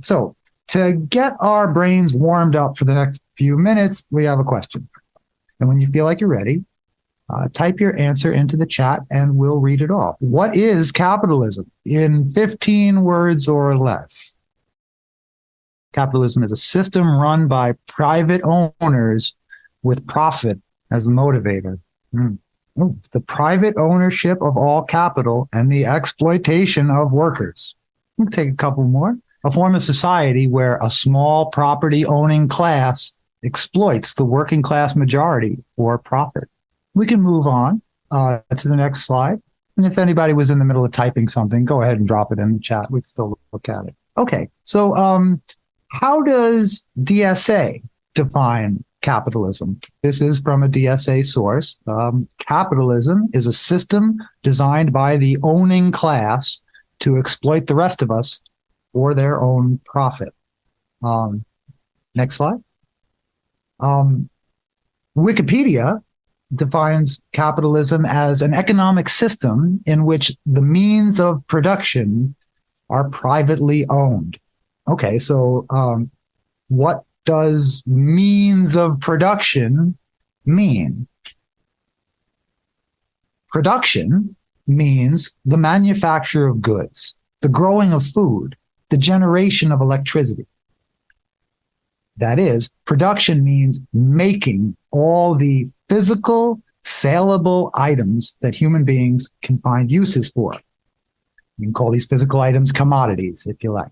So to get our brains warmed up for the next few minutes, we have a question. And when you feel like you're ready, type your answer into the chat and we'll read it off. What is capitalism in 15 words or less? Capitalism is a system run by private owners with profit as the motivator. The private ownership of all capital and the exploitation of workers. We'll take a couple more. A form of society where a small property-owning class exploits the working class majority for profit. We can move on to the next slide. And if anybody was in the middle of typing something, go ahead and drop it in the chat. We'd still look at it. Okay, so how does DSA define capitalism? This is from a DSA source. Capitalism is a system designed by the owning class to exploit the rest of us for their own profit. Next slide. Wikipedia defines capitalism as an economic system in which the means of production are privately owned. Okay, so what does means of production mean? Production means the manufacture of goods, the growing of food, the generation of electricity. That is, production means making all the physical, saleable items that human beings can find uses for. You can call these physical items commodities, if you like.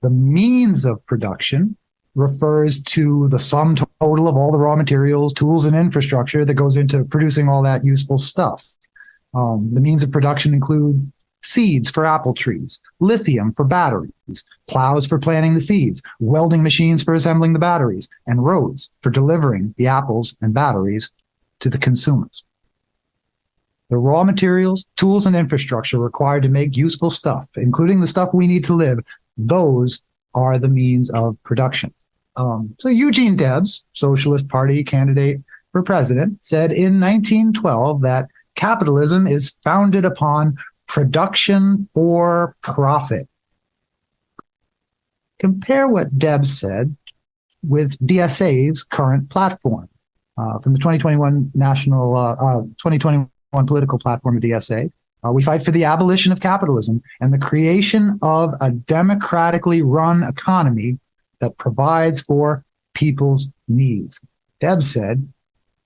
The means of production refers to the sum total of all the raw materials, tools, and infrastructure that goes into producing all that useful stuff. The means of production include seeds for apple trees, lithium for batteries, plows for planting the seeds, welding machines for assembling the batteries, and roads for delivering the apples and batteries to the consumers. The raw materials, tools, and infrastructure required to make useful stuff, including the stuff we need to live, those are the means of production. So Eugene Debs, Socialist Party candidate for president, said in 1912 that capitalism is founded upon production for profit. Compare what Debs said with DSA's current platform from the 2021 political platform of DSA. We fight for the abolition of capitalism and the creation of a democratically run economy that provides for people's needs. Debs said,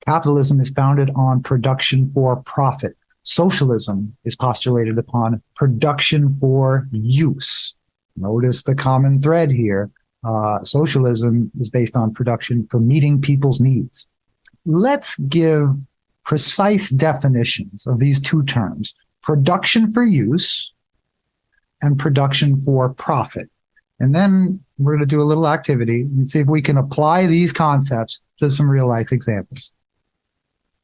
capitalism is founded on production for profit. Socialism is postulated upon production for use. Notice the common thread here. Socialism is based on production for meeting people's needs. Let's give precise definitions of these two terms, production for use and production for profit. And then we're going to do a little activity and see if we can apply these concepts to some real life examples.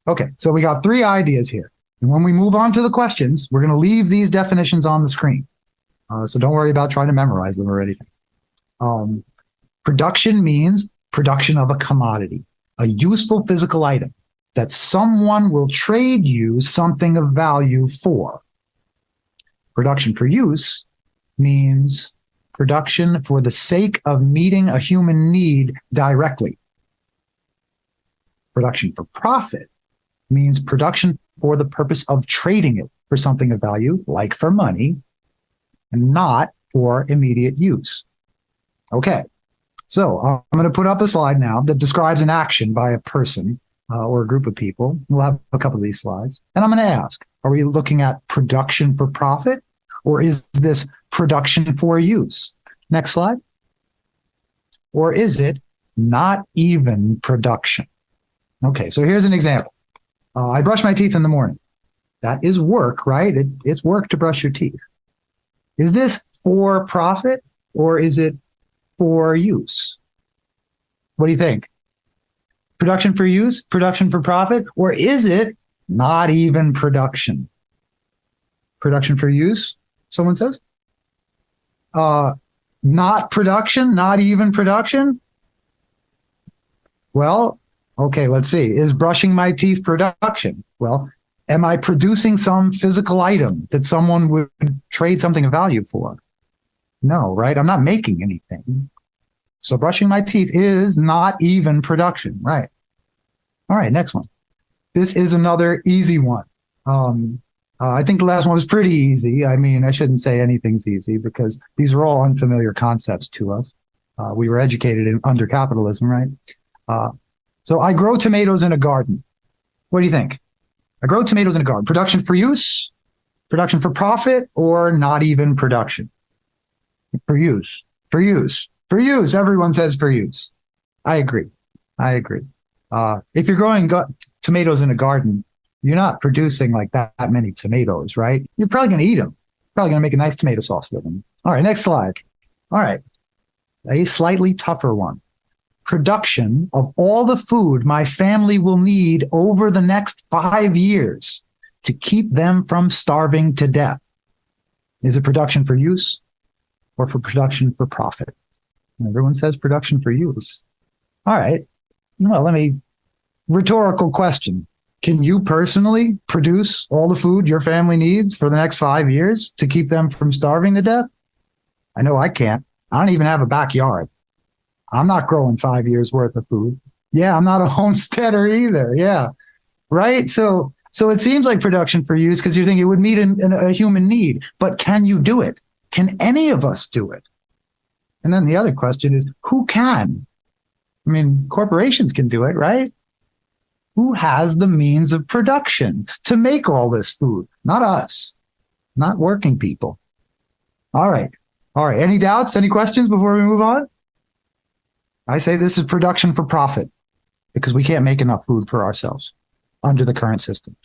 Okay, so we got three ideas here. And when we move on to the questions, we're going to leave these definitions on the screen. So don't worry about trying to memorize them or anything. Production means production of a commodity, a useful physical item that someone will trade you something of value for. Production for use means production for the sake of meeting a human need directly. Production for profit means production for the purpose of trading it for something of value, like for money, and not for immediate use. Okay, so I'm going to put up a slide now that describes an action by a person or a group of people. We'll have a couple of these slides. And I'm going to ask, are we looking at production for profit, or is this production for use? Next slide. Or is it not even production? Okay, so here's an example. I brush my teeth in the morning. That is work, right? It's work to brush your teeth. Is this for profit or is it for use? What do you think? Production for use, production for profit, or is it not even production? Production for use, someone says? Not production, not even production? Well, okay, let's see. Is brushing my teeth production? Well, am I producing some physical item that someone would trade something of value for? No, right? I'm not making anything. So brushing my teeth is not even production, right? All right, next one. This is another easy one. I think the last one was pretty easy. I mean, I shouldn't say anything's easy because these are all unfamiliar concepts to us. We were educated under capitalism, right? So I grow tomatoes in a garden. What do you think? I grow tomatoes in a garden. Production for use, production for profit, or not even production? For use, for use, for use. Everyone says for use. I agree. If you're growing tomatoes in a garden, you're not producing like that many tomatoes, right? You're probably going to eat them. Probably going to make a nice tomato sauce with them. All right, next slide. All right, a slightly tougher one. Production of all the food my family will need over the next 5 years to keep them from starving to death. Is it production for use or for production for profit? Everyone says production for use. All right. Well, rhetorical question. Can you personally produce all the food your family needs for the next 5 years to keep them from starving to death? I know I can't. I don't even have a backyard. I'm not growing 5 years worth of food. Yeah, I'm not a homesteader either. Yeah, right. So it seems like production for use because you're thinking it would meet a human need. But can you do it? Can any of us do it? And then the other question is, who can? I mean, corporations can do it, right? Who has the means of production to make all this food? Not us, not working people. All right. Any doubts? Any questions before we move on? I say this is production for profit because we can't make enough food for ourselves under the current system.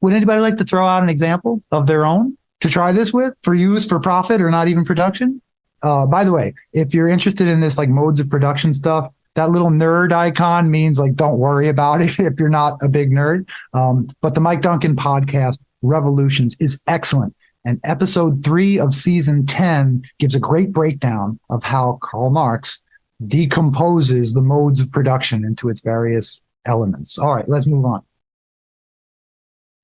Would anybody like to throw out an example of their own to try this with for use, for profit, or not even production? By the way, if you're interested in this like modes of production stuff, that little nerd icon means like don't worry about it if you're not a big nerd. But the Mike Duncan podcast, Revolutions, is excellent. And episode 3 of season 10 gives a great breakdown of how Karl Marx decomposes the modes of production into its various elements. All right, let's move on.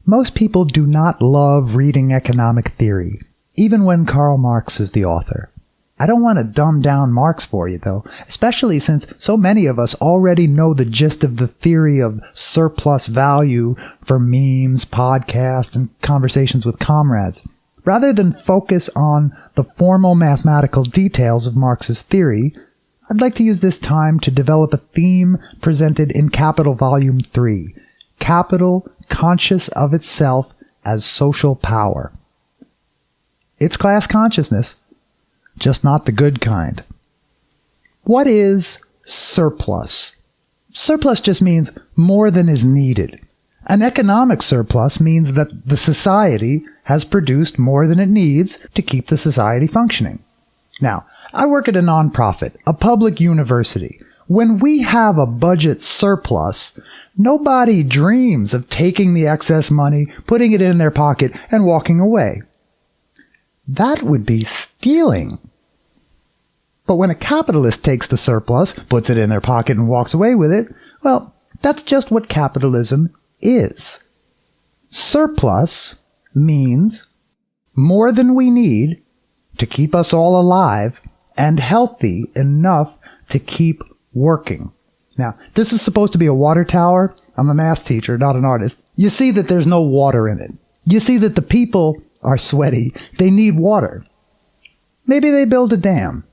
Most people do not love reading economic theory, even when Karl Marx is the author. I don't want to dumb down Marx for you, though, especially since so many of us already know the gist of the theory of surplus value for memes, podcasts, and conversations with comrades. Rather than focus on the formal mathematical details of Marx's theory, I'd like to use this time to develop a theme presented in Capital Volume 3, Capital Conscious of Itself as Social Power. It's class consciousness, just not the good kind. What is surplus? Surplus just means more than is needed. An economic surplus means that the society has produced more than it needs to keep the society functioning. Now, I work at a nonprofit, a public university. When we have a budget surplus, nobody dreams of taking the excess money, putting it in their pocket, and walking away. That would be stealing. But when a capitalist takes the surplus, puts it in their pocket, and walks away with it, well, that's just what capitalism is. Surplus means more than we need to keep us all alive and healthy enough to keep working. Now, this is supposed to be a water tower. I'm a math teacher, not an artist. You see that there's no water in it. You see that the people are sweaty. They need water. Maybe they build a dam.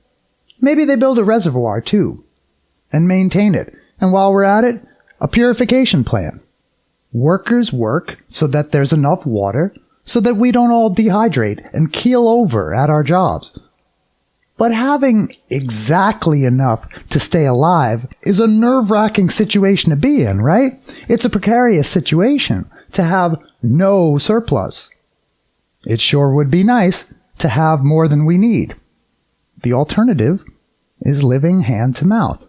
Maybe they build a reservoir, too, and maintain it. And while we're at it, a purification plant. Workers work so that there's enough water so that we don't all dehydrate and keel over at our jobs. But having exactly enough to stay alive is a nerve-wracking situation to be in, right? It's a precarious situation to have no surplus. It sure would be nice to have more than we need. The alternative is living hand to mouth.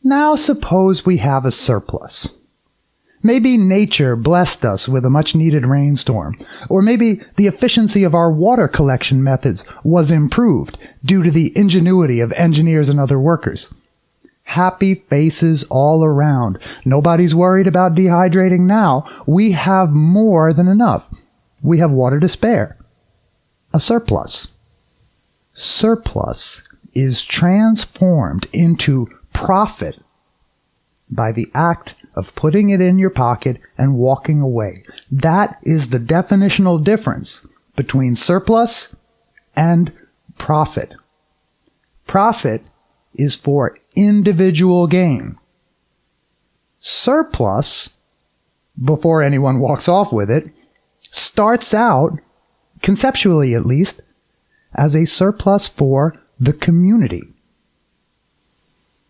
Now suppose we have a surplus. Maybe nature blessed us with a much-needed rainstorm, or maybe the efficiency of our water collection methods was improved due to the ingenuity of engineers and other workers. Happy faces all around. Nobody's worried about dehydrating now. We have more than enough. We have water to spare. A surplus. Surplus is transformed into profit by the act of putting it in your pocket and walking away. That is the definitional difference between surplus and profit. Profit is for individual gain. Surplus, before anyone walks off with it, starts out, conceptually at least, as a surplus for the community.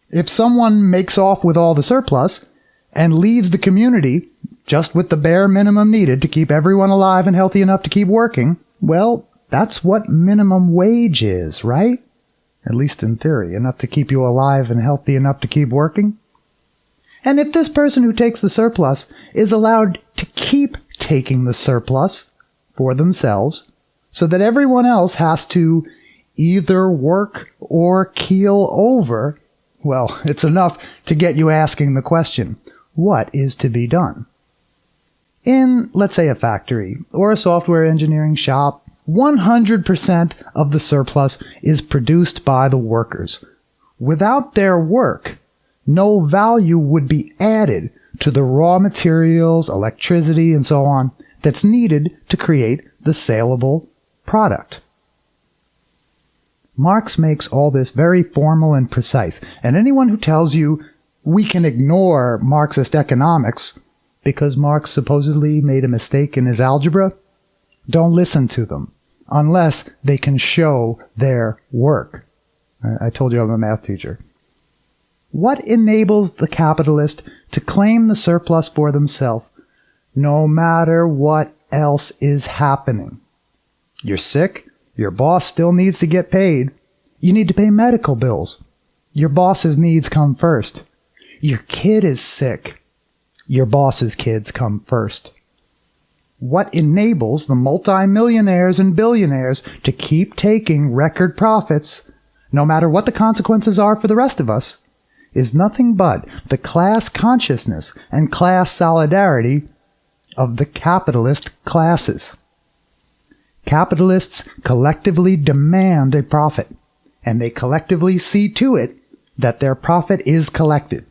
If someone makes off with all the surplus and leaves the community just with the bare minimum needed to keep everyone alive and healthy enough to keep working, well, that's what minimum wage is, right? At least in theory, enough to keep you alive and healthy enough to keep working. And if this person who takes the surplus is allowed to keep taking the surplus for themselves, so that everyone else has to either work or keel over, well, it's enough to get you asking the question, what is to be done? In, let's say, a factory or a software engineering shop, 100% of the surplus is produced by the workers. Without their work, no value would be added to the raw materials, electricity, and so on that's needed to create the saleable product. Marx makes all this very formal and precise, and anyone who tells you we can ignore Marxist economics because Marx supposedly made a mistake in his algebra, don't listen to them unless they can show their work. I told you I'm a math teacher. What enables the capitalist to claim the surplus for themselves no matter what else is happening? You're sick, your boss still needs to get paid. You need to pay medical bills. Your boss's needs come first. Your kid is sick. Your boss's kids come first. What enables the multimillionaires and billionaires to keep taking record profits, no matter what the consequences are for the rest of us, is nothing but the class consciousness and class solidarity of the capitalist classes. Capitalists collectively demand a profit, and they collectively see to it that their profit is collected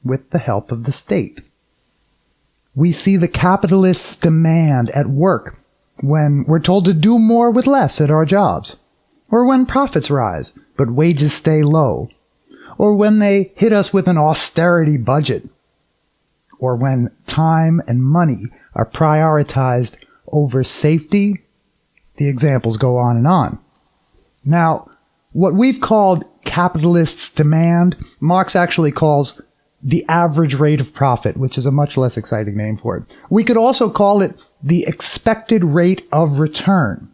with the help of the state. We see the capitalists' demand at work when we're told to do more with less at our jobs, or when profits rise but wages stay low, or when they hit us with an austerity budget, or when time and money are prioritized over safety. The examples go on and on. Now, what we've called capitalists' demand, Marx actually calls the average rate of profit, which is a much less exciting name for it. We could also call it the expected rate of return.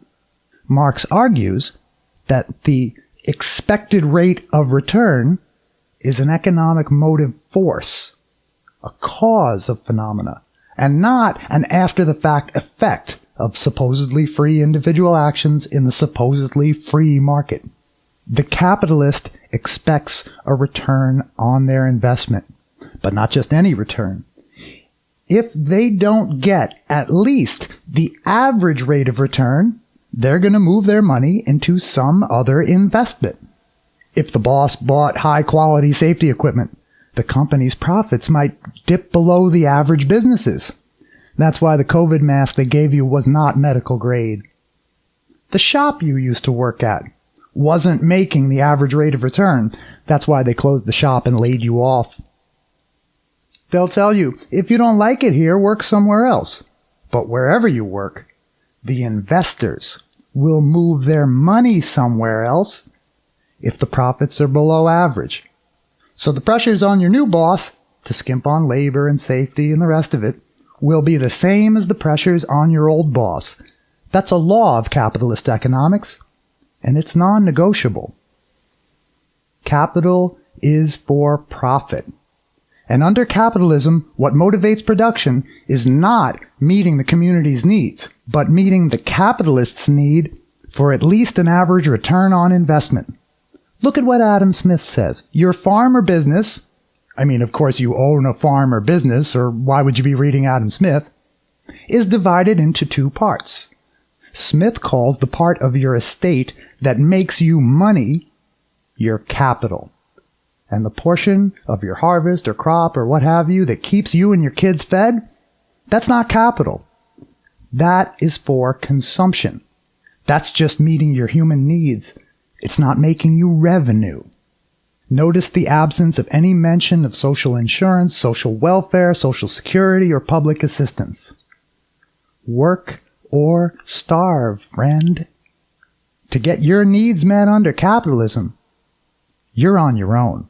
Marx argues that the expected rate of return is an economic motive force, a cause of phenomena, and not an after-the-fact effect of supposedly free individual actions in the supposedly free market. The capitalist expects a return on their investment, but not just any return. If they don't get at least the average rate of return, they're going to move their money into some other investment. If the boss bought high-quality safety equipment, the company's profits might dip below the average business's. That's why the COVID mask they gave you was not medical grade. The shop you used to work at wasn't making the average rate of return. That's why they closed the shop and laid you off. They'll tell you, if you don't like it here, work somewhere else. But wherever you work, the investors will move their money somewhere else if the profits are below average. So the pressures on your new boss to skimp on labor and safety and the rest of it will be the same as the pressures on your old boss. That's a law of capitalist economics, and it's non-negotiable. Capital is for profit. And under capitalism, what motivates production is not meeting the community's needs, but meeting the capitalist's need for at least an average return on investment. Look at what Adam Smith says. Your farm or business, I mean, of course you own a farm or business, or why would you be reading Adam Smith, is divided into two parts. Smith calls the part of your estate that makes you money your capital. And the portion of your harvest or crop or what have you that keeps you and your kids fed, that's not capital. That is for consumption. That's just meeting your human needs. It's not making you revenue. Notice the absence of any mention of social insurance, social welfare, social security, or public assistance. Work or starve, friend. To get your needs met under capitalism, you're on your own.